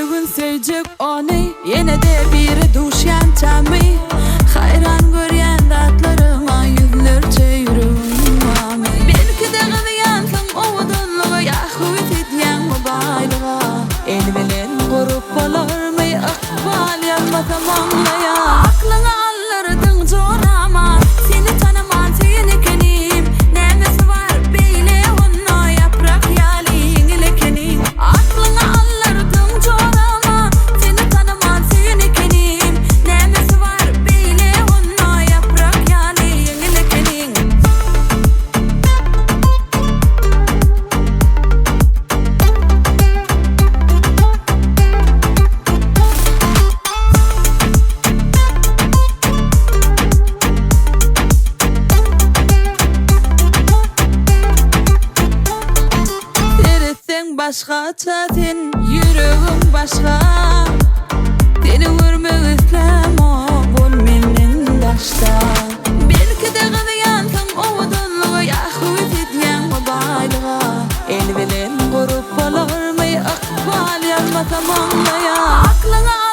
gün sevecek onu yine de bir duşyan tamı hayran göryen datlarıma yüzlerce yüreğim var belki de gıyansın ovudunluğu yahut etyen mobaylığa el bilen grup olur mu akbal yanmasam anlaya aklına alırdın zorama seni tanıman seni kenim nemesi var beyle onunla yaprak yali ingelekenim aklına alırdın zorama seni tanıman seni kenim nemesi var beyle onunla yaprak yali ingelekenim Sen başkaça sen yüreğim başka seni görmek istem o bol menin daşta belki de gıyansın ovudunluğu yahut etyen mobaylığa el bilen grup olur mu akbal yanmasam anlaya aklına